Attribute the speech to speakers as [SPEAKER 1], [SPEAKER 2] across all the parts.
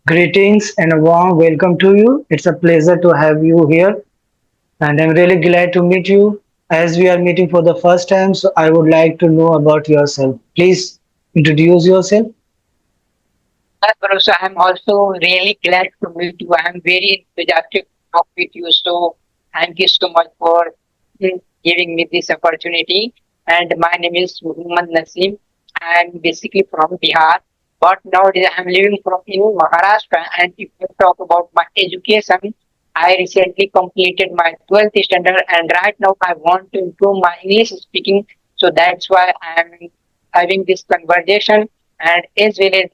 [SPEAKER 1] Greetings and a warm welcome to you. It's a pleasure to have you here, and I'm really glad to meet you. As we are meeting for the first time, so I would like to know about yourself. Please introduce yourself.
[SPEAKER 2] Bro, so I'm also really glad to meet you. I'm very enthusiastic to talk with you. So thank you so much for giving me this opportunity. And my name is Muhammad Naseem. I'm basically from Bihar, but nowadays I'm living from in Maharashtra. And if you talk about my education, I recently completed my 12th standard, and right now I want to improve my English speaking. So that's why I'm having this conversation, and as well as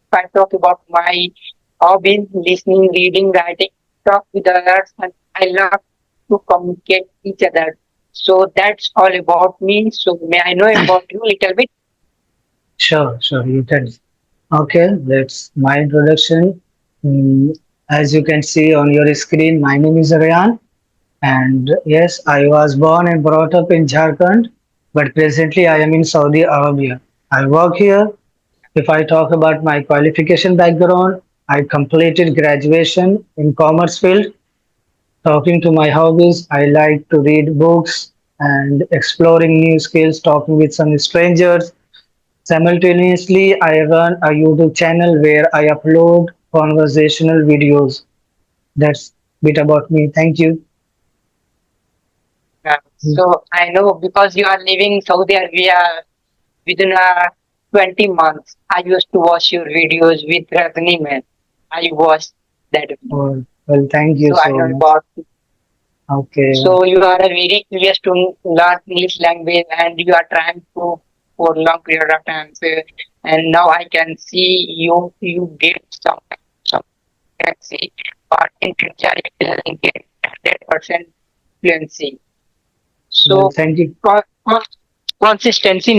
[SPEAKER 2] if I talk about my hobbies, listening, reading, writing, talk with others, and I love to communicate each other. So that's all about me. So may I know about you a little bit?
[SPEAKER 1] Sure, you can. Okay, that's my introduction. Mm, as you can see on your screen, my name is Aryan, and yes, I was born and brought up in Jharkhand, but presently I am in Saudi Arabia. I work here. If I talk about my qualification background, I completed graduation in commerce field. Talking to my hobbies, I like to read books and exploring new skills, talking with some strangers. Simultaneously, I run a YouTube channel where I upload conversational videos. That's bit about me. Thank you.
[SPEAKER 2] So I know because you are living Saudi Arabia within 20 months. I used to watch your videos with Rajni man. I watched that video.
[SPEAKER 1] Well, thank you
[SPEAKER 2] So I
[SPEAKER 1] so
[SPEAKER 2] know
[SPEAKER 1] much.
[SPEAKER 2] about.
[SPEAKER 1] Okay.
[SPEAKER 2] So you are a very curious to learn English language, and you are trying to for long period of time. So, and now I can see you get some fluency, but in future it doesn't get 100% fluency.
[SPEAKER 1] Well,
[SPEAKER 2] So
[SPEAKER 1] thank you.
[SPEAKER 2] con- con- consistency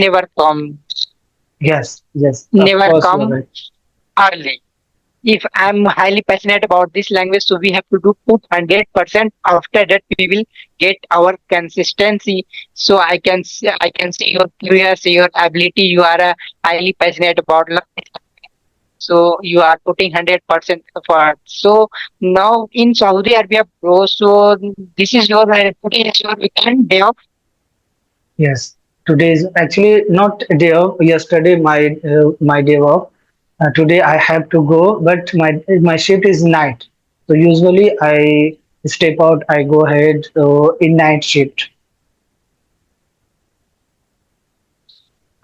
[SPEAKER 1] Yes, of
[SPEAKER 2] never
[SPEAKER 1] course, you're
[SPEAKER 2] come
[SPEAKER 1] right.
[SPEAKER 2] early. If I'm highly passionate about this language, so we have to do put 100%. After that, we will get our consistency. So I can see your curiosity, your ability. You are highly passionate about language. So you are putting 100% effort. So now in Saudi Arabia, bro. So this is your today is your weekend day off.
[SPEAKER 1] Yes. Today is actually not a day off. Yesterday, my day off. Today I have to go, but my shift is night. So usually I step out. I go ahead in night shift.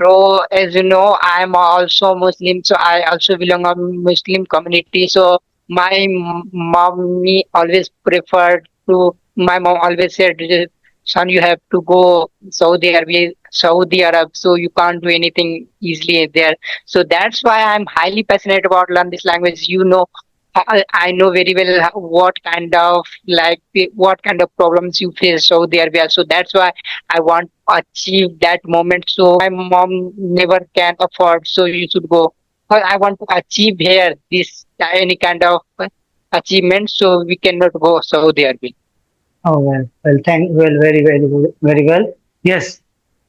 [SPEAKER 2] So as you know, I'm also Muslim, so I also belong a Muslim community. So my mommy always preferred to. My mom always said, "Son, you have to go Saudi Arab, so you can't do anything easily there." So that's why I'm highly passionate about learn this language. You know, I know very well what kind of what kind of problems you face Saudi Arabia. So that's why I want to achieve that moment. So my mom never can afford. So you should go. But I want to achieve here this any kind of achievement. So we cannot go Saudi Arabia.
[SPEAKER 1] Oh well, very well. Yes,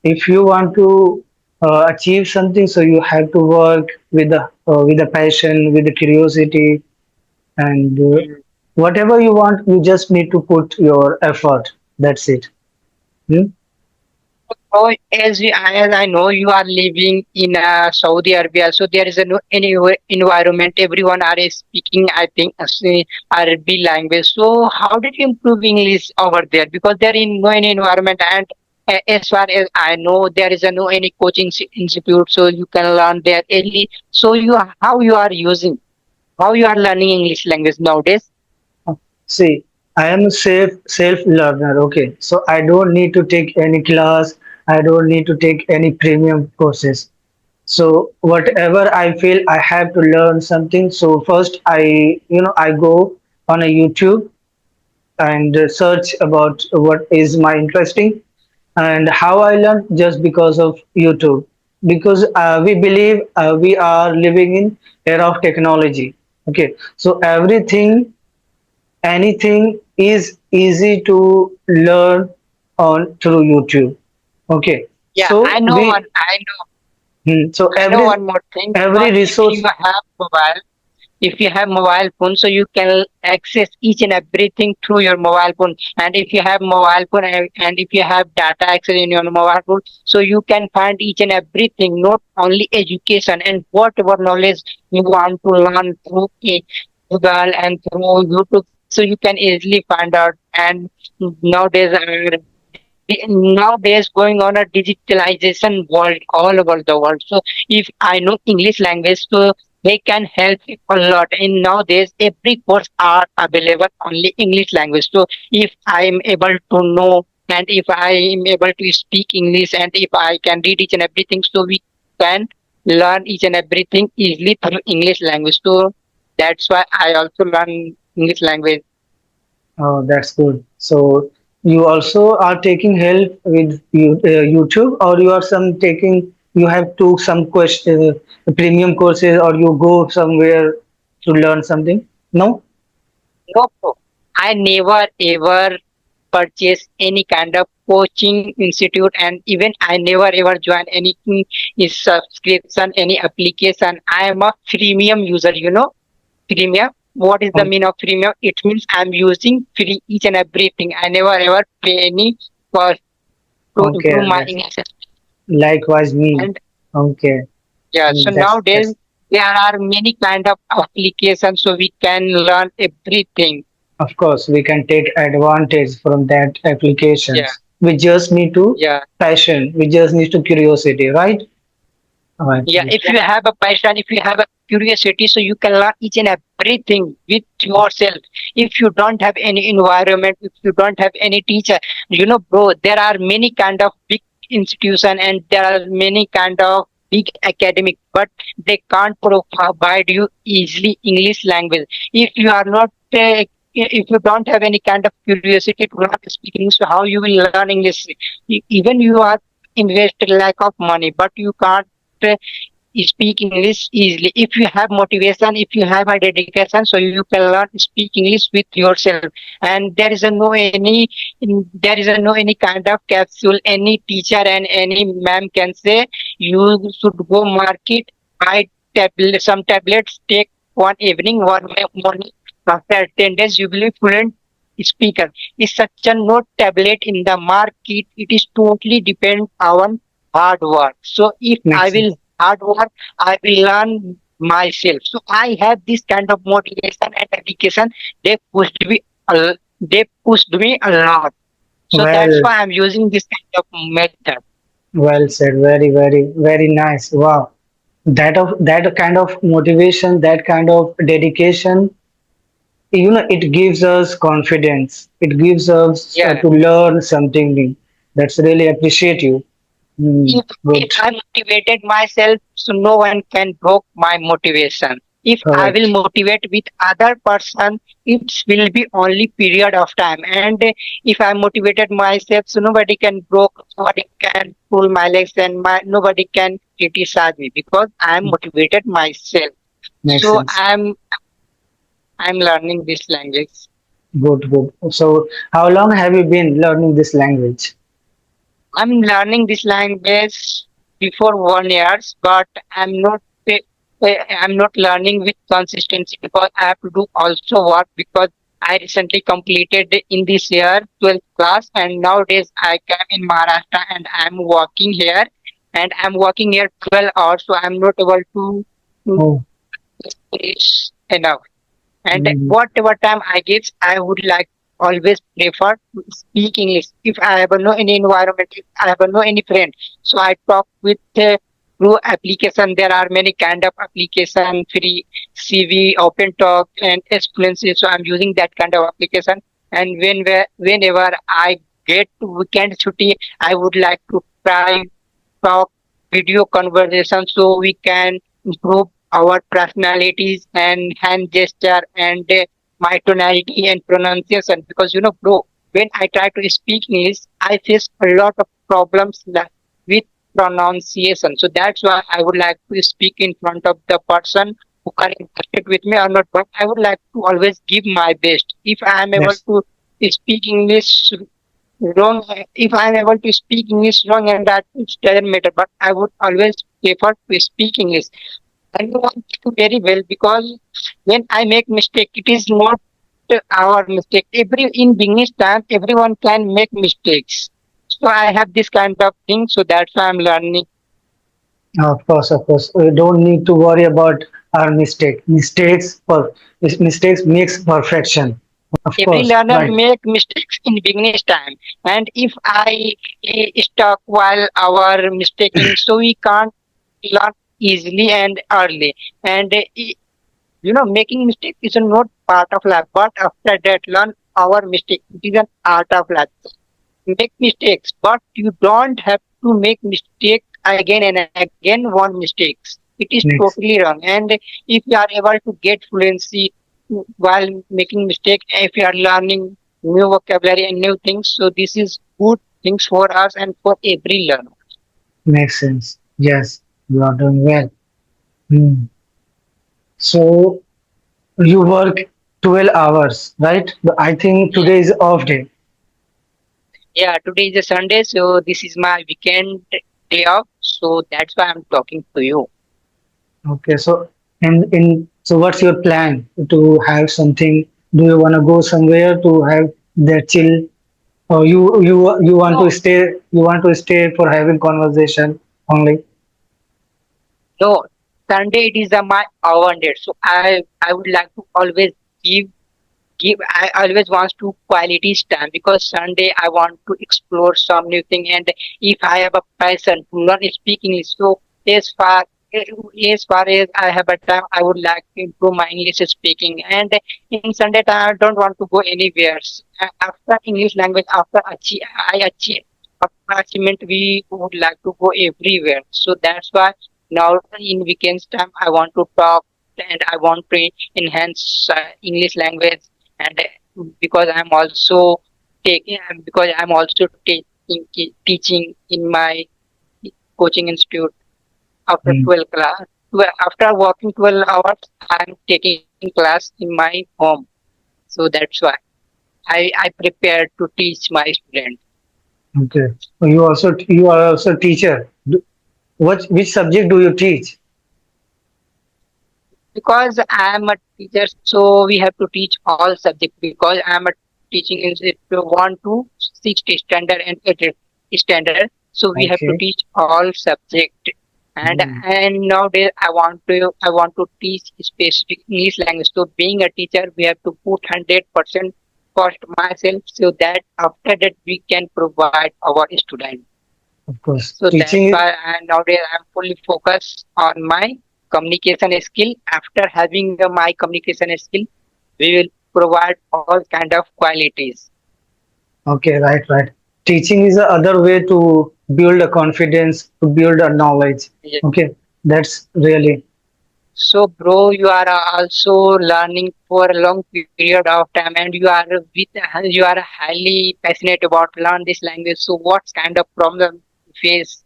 [SPEAKER 1] if you want to achieve something, so you have to work with the passion, with the curiosity, and whatever you want, you just need to put your effort. That's it. Hmm?
[SPEAKER 2] So as I know, you are living in Saudi Arabia, so there is a no, any environment. Everyone are speaking, I think, Arabic language. So how did you improve English over there? Because there is no any environment, and as far as I know, there is a no any coaching institute, so you can learn there early. So how you are using, how you are learning English language nowadays?
[SPEAKER 1] See, I am a self learner. Okay, so I don't need to take any class. I don't need to take any premium courses. So whatever I feel I have to learn something. So first I go on a YouTube and search about what is my interesting and how I learn just because of YouTube. Because we believe we are living in era of technology. Okay, so anything is easy to learn on through YouTube. Okay,
[SPEAKER 2] Yeah,
[SPEAKER 1] so
[SPEAKER 2] I know.
[SPEAKER 1] so
[SPEAKER 2] I know one more thing
[SPEAKER 1] every
[SPEAKER 2] because if you
[SPEAKER 1] resource.
[SPEAKER 2] have mobile. If you have mobile phone, so you can access each and everything through your mobile phone. And if you have mobile phone and if you have data access in your mobile phone, so you can find each and everything, not only education and whatever knowledge you want to learn through Google and through YouTube. So you can easily find out. And nowadays, nowadays going on a digitalization world all over the world. So if I know English language, so they can help you a lot. And nowadays every course are available only English language. So if I am able to know and if I am able to speak English and if I can read each and everything, so we can learn each and everything easily through English language. So that's why I also learn English language.
[SPEAKER 1] Oh, that's good. So you also are taking help with YouTube, or you are some taking, you have took some question premium courses, or you go somewhere to learn something? No?
[SPEAKER 2] No, no. I never ever purchase any kind of coaching institute, and even I never ever join any subscription, any application. I am a freemium user, freemium. What is the
[SPEAKER 1] Oh,
[SPEAKER 2] mean of freemium? It means I'm using free each and everything. I never ever pay any cost to improve
[SPEAKER 1] okay,
[SPEAKER 2] my
[SPEAKER 1] that's
[SPEAKER 2] English.
[SPEAKER 1] likewise me.
[SPEAKER 2] And
[SPEAKER 1] Okay,
[SPEAKER 2] yeah, so nowadays
[SPEAKER 1] that's
[SPEAKER 2] there are many kind of applications, so we can learn everything.
[SPEAKER 1] of course we can take advantage from that
[SPEAKER 2] Yeah,
[SPEAKER 1] applications. We just need to
[SPEAKER 2] yeah.
[SPEAKER 1] passion. We just need to curiosity, right? Right.
[SPEAKER 2] Yeah, if you have a passion, if you have a curiosity, so you can learn each and everything with yourself. If you don't have any environment, if you don't have any teacher, bro, there are many kind of big institution and there are many kind of big academic, but they can't provide you easily English language. If you are not, if you don't have any kind of curiosity to learn speaking, so how you will learn English? Even you are invested lack of money, but you can't uh, speak English easily. If you have motivation, if you have a dedication, so you can learn speak English with yourself. And there is a no any kind of capsule. Any teacher and any ma'am can say you should go market, buy some tablets, take one evening, one morning. After 10 days, you will be fluent speaker. It's such a no tablet in the market. It is totally depend on hard work. So if I
[SPEAKER 1] Makes
[SPEAKER 2] will
[SPEAKER 1] sense.
[SPEAKER 2] hard work, I will learn myself. So I have this kind of motivation and dedication. They pushed me. They pushed me a lot. So that's
[SPEAKER 1] Well,
[SPEAKER 2] why I'm using this kind of method.
[SPEAKER 1] well said. Very, very, very nice. Wow. That kind of motivation, that kind of dedication, it gives us confidence. It gives us
[SPEAKER 2] Yeah.
[SPEAKER 1] to learn something new. That's really appreciate you.
[SPEAKER 2] If
[SPEAKER 1] Good.
[SPEAKER 2] I motivated myself, so no one can broke my motivation. If I will
[SPEAKER 1] Correct.
[SPEAKER 2] motivate with other person, it will be only period of time. And if I motivated myself, so nobody can broke, nobody can pull my legs, and nobody can criticize me because I am motivated myself.
[SPEAKER 1] Makes
[SPEAKER 2] So
[SPEAKER 1] sense.
[SPEAKER 2] I'm learning this language.
[SPEAKER 1] Good, good. So, how long have you been learning this language?
[SPEAKER 2] I'm learning this language before 1 years, but I'm not learning with consistency because I have to do also work because I recently completed in this year 12th class and nowadays I came in Maharashtra and I'm working here 12 hours, so I'm not able to
[SPEAKER 1] Oh,
[SPEAKER 2] finish enough. And
[SPEAKER 1] mm,
[SPEAKER 2] whatever time I give, I would like always prefer to speak English. If I have no any environment, if I have no any friend, so I talk with through application. There are many kind of application, free CV, Open Talk, and Exponential. So I'm using that kind of application. And whenever I get weekend duty, I would like to try talk video conversation so we can improve our personalities and hand gesture and my tonality and pronunciation because bro, when I try to speak English I face a lot of problems with pronunciation, so that's why I would like to speak in front of the person who can interact with me or not, but I would like to always give my best. If I am able
[SPEAKER 1] yes.
[SPEAKER 2] to speak English wrong, if I'm able to speak English wrong and that it doesn't matter, but I would always prefer to speak English. I know it very well because when I make mistake, it is not our mistake. Every in beginning time, everyone can make mistakes. So I have this kind of thing. So that's why I'm learning.
[SPEAKER 1] Of course, of course. We don't need to worry about our mistake. Mistakes makes perfection. Of
[SPEAKER 2] Every
[SPEAKER 1] course,
[SPEAKER 2] learner
[SPEAKER 1] right.
[SPEAKER 2] make mistakes in beginning time, and if I stuck while our mistaking, so we can't learn easily and early. And making mistake is not part of life, but after that, learn our mistake. It is an art of life. Make mistakes, but you don't have to make mistake again and again one mistakes. It is
[SPEAKER 1] Next.
[SPEAKER 2] totally wrong. And if you are able to get fluency while making mistake, if you are learning new vocabulary and new things, so this is good things for us and for every learner.
[SPEAKER 1] Makes sense. Yes, you are doing well. Hmm. So you work 12 hours, right? But I think
[SPEAKER 2] Yeah,
[SPEAKER 1] today is off day.
[SPEAKER 2] yeah. Today is a Sunday, so this is my weekend day off. So that's why I'm talking to you.
[SPEAKER 1] Okay, so so what's your plan to have something? Do you want to go somewhere to have that chill, or you want to
[SPEAKER 2] No,
[SPEAKER 1] stay? You want to stay for having conversation only?
[SPEAKER 2] no. Sunday it is my hour day. So I would like to always give give I always want to quality time because Sunday I want to explore some new thing, and if I have a passion to learn speaking English, so as far as far as I have a time, I would like to improve my English speaking. And in Sunday time, I don't want to go anywhere. After English language, I achieve after achievement, we would like to go everywhere. So that's why now in weekends time, I want to talk and I want to enhance English language. And because I'm also teaching in my coaching institute after
[SPEAKER 1] Hmm.
[SPEAKER 2] 12 class. After working 12 hours, I'm taking class in my home. So that's why I prepare to teach my students.
[SPEAKER 1] Okay. You are also teacher. Which subject do you teach?
[SPEAKER 2] Because I am a teacher, so we have to teach all subjects. Because I am a teaching in 1 to 6 standard and 8 standard, so we have to
[SPEAKER 1] Okay.
[SPEAKER 2] teach all subject. And
[SPEAKER 1] Hmm.
[SPEAKER 2] and nowadays I want to teach specific English language. So being a teacher, we have to put 100% cost myself, so that after that we can provide our student.
[SPEAKER 1] Of course.
[SPEAKER 2] So that's
[SPEAKER 1] Teaching.
[SPEAKER 2] why nowadays I'm fully focused on my communication skill. After having my communication skill, we will provide all kind of qualities.
[SPEAKER 1] Okay, right. Teaching is the other way to build a confidence, to build a knowledge.
[SPEAKER 2] Yeah.
[SPEAKER 1] Okay, that's really
[SPEAKER 2] So, bro, you are also learning for a long period of time, and you are highly passionate about learn this language. So, what kind of problem you face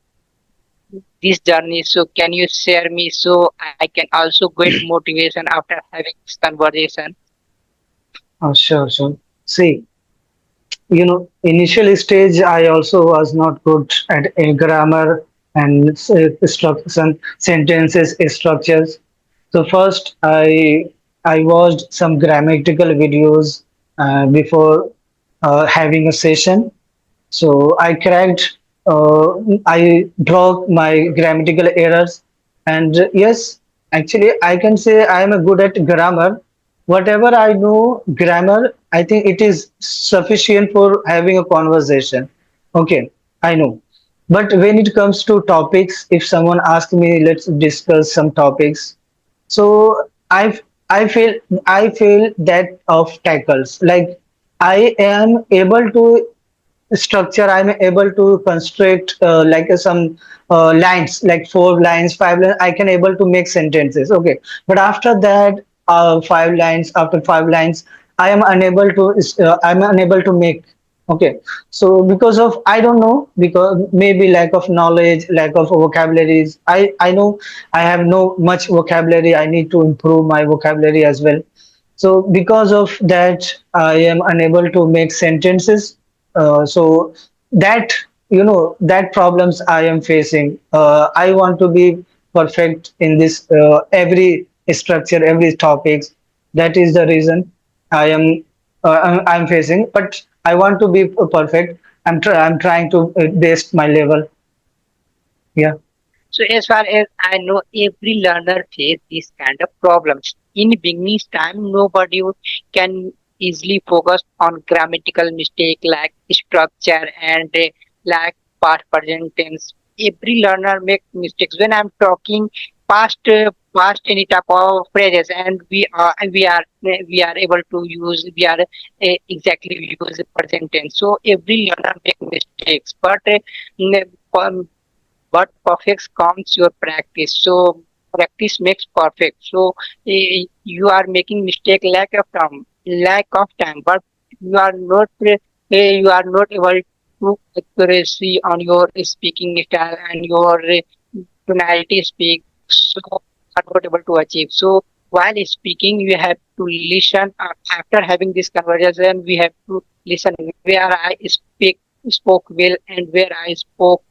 [SPEAKER 2] this journey? So, can you share me so I can also get motivation after having this conversation?
[SPEAKER 1] sure. See, initial stage, I also was not good at grammar and some sentences structures. So first, I watched some grammatical videos before having a session. So uh, I dropped my grammatical errors, and yes, actually, I can say I am a good at grammar. Whatever I know grammar, I think it is sufficient for having a conversation. Okay, I know. But when it comes to topics, if someone asks me, let's discuss some topics. So I feel I feel that of tackles. Like I am able to structure, I'm able to construct like some lines, like 4 lines, 5 lines, I can able to make sentences. Okay, but after that 5 lines, after 5 lines, I'm unable to make. Okay, so because of, I don't know, because maybe lack of knowledge, lack of vocabularies, I know I have no much vocabulary, I need to improve my vocabulary as well. So because of that, I am unable to make sentences. So that that problems I am facing. I want to be perfect in this every structure, every topics. That is the reason I am I'm facing. But I want to be perfect. I'm trying to best my level. Yeah.
[SPEAKER 2] So as far as I know, every learner face this kind of problems. In beginning time, nobody can easily focus on grammatical mistake like structure and like past present tense. Every learner make mistakes. When I'm talking past any type of phrases, and we are able to use we are exactly use present tense. So every learner make mistakes, but perfect comes your practice. So practice makes perfect. So you are making mistake lack of time, but you are not able to accuracy on your speaking style and your tonality speak, so are not able to achieve. So while speaking you have to listen. After having this conversation we have to listen where I spoke well and where I spoke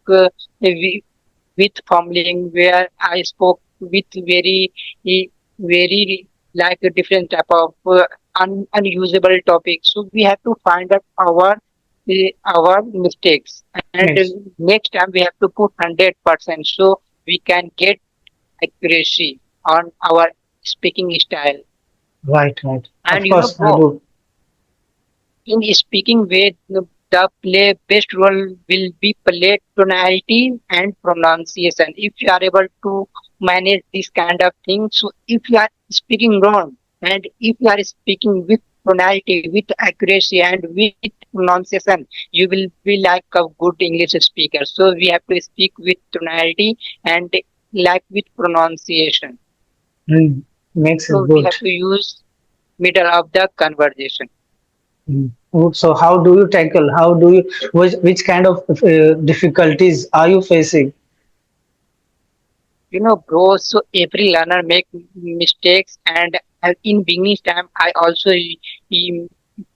[SPEAKER 2] with fumbling, where I spoke with very like a different type of unusable topic. So we have to find out our mistakes, and
[SPEAKER 1] Yes.
[SPEAKER 2] next time we have to put 100%, so we can get accuracy on our speaking style.
[SPEAKER 1] Right. Right.
[SPEAKER 2] And
[SPEAKER 1] Of course, I
[SPEAKER 2] bro,
[SPEAKER 1] do.
[SPEAKER 2] in speaking way, the play best role will be played tonality and pronunciation. If you are able to manage this kind of thing, so if you are speaking wrong and if you are speaking with tonality, with accuracy, and with pronunciation, you will be like a good English speaker. So we have to speak with tonality and like with pronunciation.
[SPEAKER 1] Mm. Makes it
[SPEAKER 2] So we
[SPEAKER 1] good.
[SPEAKER 2] have to use middle of the conversation.
[SPEAKER 1] Mm. So how do you tackle? How do you which kind of difficulties are you facing?
[SPEAKER 2] Bro, so every learner make mistakes, and in beginning time, I also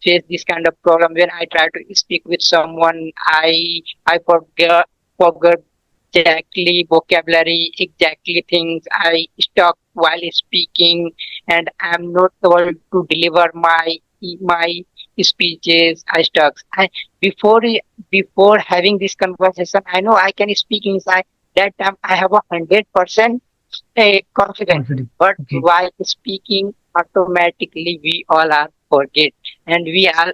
[SPEAKER 2] face this kind of problem when I try to speak with someone. I forget exactly vocabulary, exactly things. I stuck while speaking, and I'm not able to deliver my speeches. I stuck. Before before having this conversation, I know I can speak inside that time I have 100% confident.
[SPEAKER 1] Confident.
[SPEAKER 2] But
[SPEAKER 1] Okay.
[SPEAKER 2] while speaking, automatically we all are forget, and we are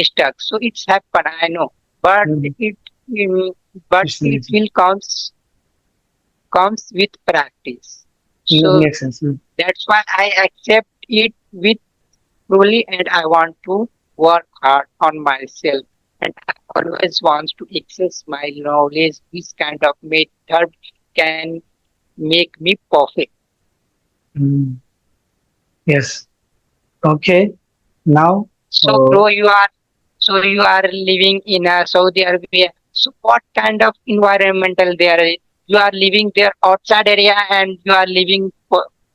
[SPEAKER 2] stuck. So it's happened, I know, but
[SPEAKER 1] Mm.
[SPEAKER 2] mm, but
[SPEAKER 1] It's
[SPEAKER 2] it
[SPEAKER 1] makes
[SPEAKER 2] will comes with practice. So
[SPEAKER 1] makes sense. Mm.
[SPEAKER 2] that's why I accept it with truly, and I want to work hard on myself. And I always want to access my knowledge. This kind of method can make me perfect.
[SPEAKER 1] Mm. Yes. Okay. Now,
[SPEAKER 2] So,
[SPEAKER 1] uh,
[SPEAKER 2] bro, you are living in Saudi Arabia. So, what kind of environmental there is? You are living there outside area, and you are living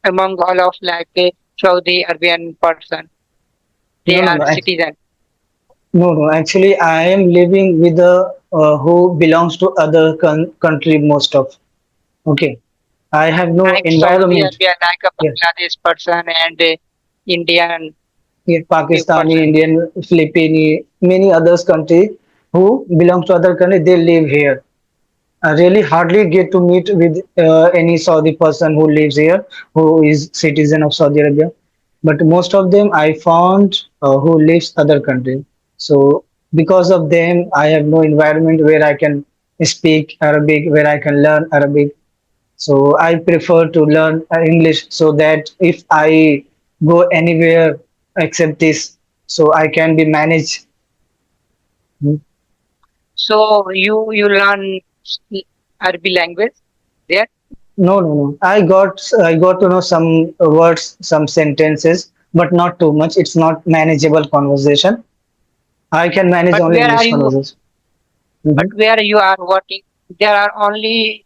[SPEAKER 2] among all of like a Saudi Arabian person. They
[SPEAKER 1] no, no,
[SPEAKER 2] are
[SPEAKER 1] no.
[SPEAKER 2] citizen.
[SPEAKER 1] No, no. Actually, I am living with a who belongs to other country most of. Okay. I have no
[SPEAKER 2] Like Saudi
[SPEAKER 1] environment.
[SPEAKER 2] Arabia, like a
[SPEAKER 1] Yeah.
[SPEAKER 2] Bangladesh person and Indian
[SPEAKER 1] Yeah, Pakistani,
[SPEAKER 2] person.
[SPEAKER 1] Indian, Philippine, many others country who belong to other country, they live here. I really hardly get to meet with any Saudi person who lives here, who is citizen of Saudi Arabia. But most of them I found who lives other country. So because of them, I have no environment where I can speak Arabic, where I can learn Arabic. So I prefer to learn English so that if I go anywhere except this, so I can be managed.
[SPEAKER 2] So you learn Arabic language there.
[SPEAKER 1] No, no, no. I got to know some words, some sentences, but not too much. It's not manageable conversation. I can manage
[SPEAKER 2] But
[SPEAKER 1] only
[SPEAKER 2] where are
[SPEAKER 1] English
[SPEAKER 2] you?
[SPEAKER 1] conversation.
[SPEAKER 2] But
[SPEAKER 1] Mhm.
[SPEAKER 2] where you are working, there are only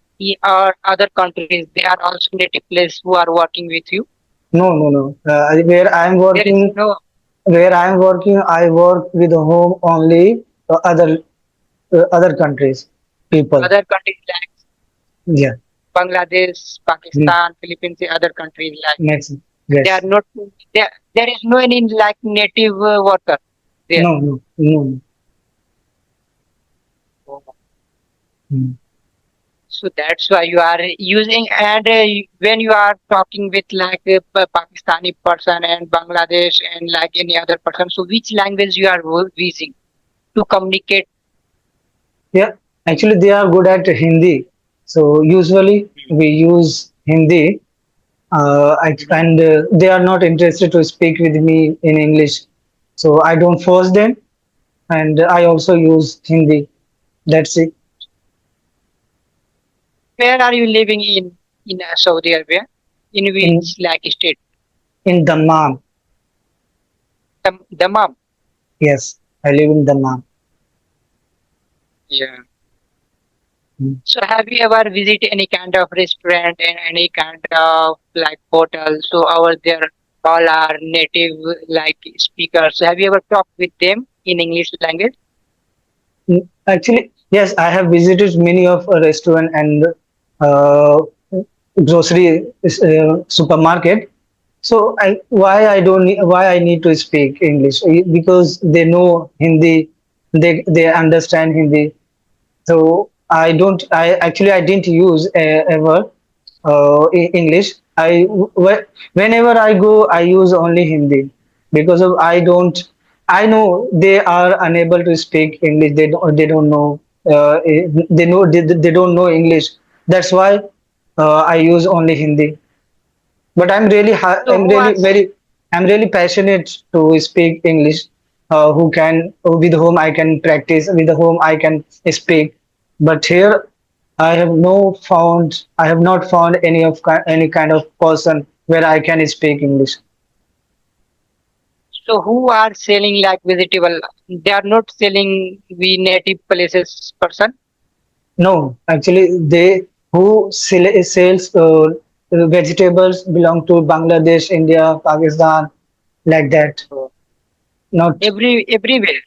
[SPEAKER 2] other countries. There are also native place who are working with you.
[SPEAKER 1] No, no, no.
[SPEAKER 2] There is no
[SPEAKER 1] Where I am working, I work with home only other countries people.
[SPEAKER 2] other countries like
[SPEAKER 1] Yeah.
[SPEAKER 2] Bangladesh,
[SPEAKER 1] Hmm.
[SPEAKER 2] Pakistan, Philippines, the other countries like
[SPEAKER 1] Makes sense.
[SPEAKER 2] they are
[SPEAKER 1] Yes.
[SPEAKER 2] not there. There is no any like native worker there.
[SPEAKER 1] No, no, no. Hmm.
[SPEAKER 2] So that's why you are using and when you are talking with like a Pakistani person and Bangladesh and like any other person, so which language you are using to communicate?
[SPEAKER 1] Yeah, actually, they are good at Hindi. So usually we use Hindi,
[SPEAKER 2] Mhm.
[SPEAKER 1] and they are not interested to speak with me in English. So I don't force them, and I also use Hindi. That's it.
[SPEAKER 2] Where are you living in Saudi Arabia? In
[SPEAKER 1] In
[SPEAKER 2] which like state?
[SPEAKER 1] Dammam.
[SPEAKER 2] Dammam.
[SPEAKER 1] Yes, I live in Dammam.
[SPEAKER 2] Yeah.
[SPEAKER 1] Mm.
[SPEAKER 2] So have you ever visited any kind of restaurant and any kind of like hotel? So over there all are native like speakers. So have you ever talked with them in English language?
[SPEAKER 1] Actually, yes, I have visited many of a restaurant and uh, grocery supermarket. So why I don't need, why I need to speak English? Because they know Hindi, they understand Hindi. So I don't. I didn't use ever English. Whenever I go, I use only Hindi because of I don't. I know they are unable to speak English. They don't know. They don't know English. That's why I use only Hindi. But
[SPEAKER 2] So
[SPEAKER 1] I'm
[SPEAKER 2] who are
[SPEAKER 1] really I'm really passionate to speak English. Who can with whom I can practice, with whom I can speak. But here, I have not found any kind of person where I can speak English.
[SPEAKER 2] so who are selling like vegetable? They are not selling the native places person.
[SPEAKER 1] No, actually, they who sells vegetables belong to Bangladesh, India, Pakistan, like that.
[SPEAKER 2] So
[SPEAKER 1] Not
[SPEAKER 2] everywhere.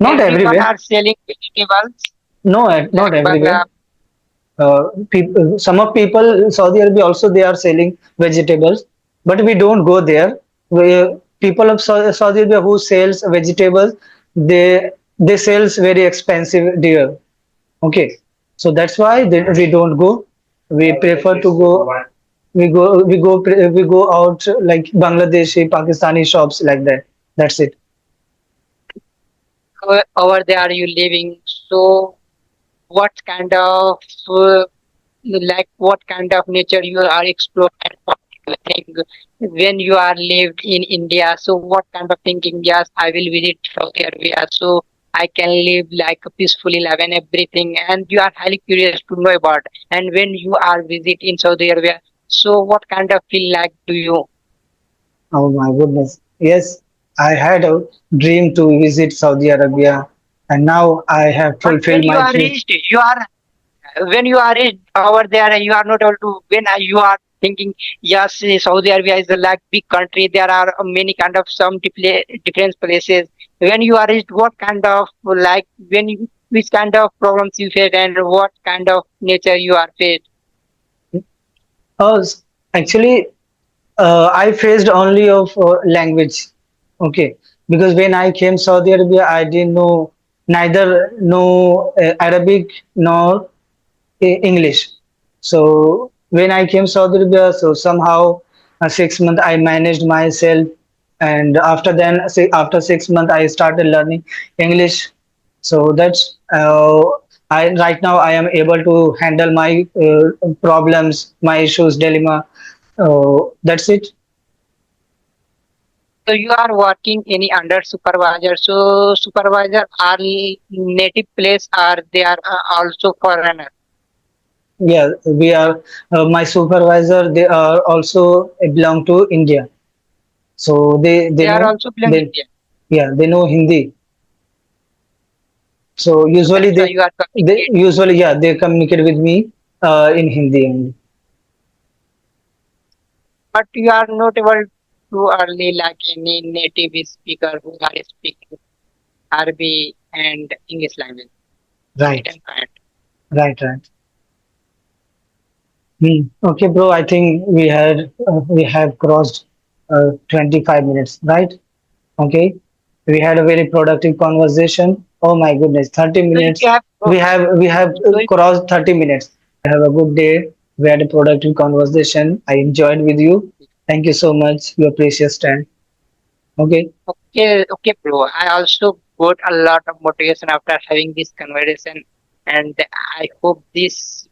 [SPEAKER 1] not
[SPEAKER 2] Everyone
[SPEAKER 1] everywhere.
[SPEAKER 2] are selling vegetables
[SPEAKER 1] No, not
[SPEAKER 2] like
[SPEAKER 1] everywhere.
[SPEAKER 2] Bangla.
[SPEAKER 1] Some of people in Saudi Arabia also they are selling vegetables, but we don't go there. People of Saudi Arabia who sells vegetables, they sells very expensive dear. Okay, so that's why we don't go. We prefer to go. We go out like Bangladeshi, Pakistani shops like that. That's it.
[SPEAKER 2] Over there are you living? So what kind of like what kind of nature you are exploring and what do you think when you are lived in India? So what kind of thinking? Yes, I will visit Saudi Arabia so I can live like peacefully live and everything. And you are highly curious to know about. And when you are visit in Saudi Arabia, so what kind of feel like do you?
[SPEAKER 1] Oh my goodness. Yes, I had a dream to visit Saudi Arabia, and now I have
[SPEAKER 2] But when
[SPEAKER 1] fulfilled
[SPEAKER 2] you
[SPEAKER 1] my
[SPEAKER 2] are
[SPEAKER 1] dream.
[SPEAKER 2] reached, you are when you are in over there you are not able to when you are thinking yes Saudi Arabia is a like big country there are many kind of some different places when you are reached what kind of like when you, which kind of problems you face and what kind of nature you are faced.
[SPEAKER 1] Uh, actually, I faced only of language. Okay, because when I came Saudi Arabia, I didn't know neither know Arabic nor English. So when I came Saudi Arabia, so somehow 6 months I managed myself, and after 6 months I started learning English. So that's I right now I am able to handle my problems, my issues, dilemma. That's it.
[SPEAKER 2] So you are working any under supervisor so supervisor are native place are they are also foreigner.
[SPEAKER 1] Yeah, we are. My supervisor, they are also belong to India, so
[SPEAKER 2] They are also belong
[SPEAKER 1] they
[SPEAKER 2] India.
[SPEAKER 1] yeah they know Hindi. So
[SPEAKER 2] So that's why you are communicating.
[SPEAKER 1] they communicate with me in Hindi only.
[SPEAKER 2] But you are not able to early like any native speaker who are speaking Arabic and English language, right
[SPEAKER 1] Right,
[SPEAKER 2] and right.
[SPEAKER 1] right, right. Okay, bro. I think we have crossed 25 minutes, right? Okay. We had a very productive conversation. Oh my goodness, 30
[SPEAKER 2] So if
[SPEAKER 1] minutes.
[SPEAKER 2] you have,
[SPEAKER 1] We have
[SPEAKER 2] so if,
[SPEAKER 1] crossed 30 minutes. Have a good day. We had a productive conversation. I enjoyed with you. Thank you so much. Your precious time. Okay.
[SPEAKER 2] okay, bro. I also got a lot of motivation after having this conversation, and I hope this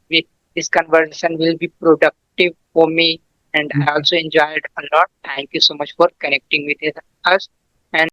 [SPEAKER 2] conversation will be productive for me. And I also enjoyed a lot. Thank you so much for connecting with us.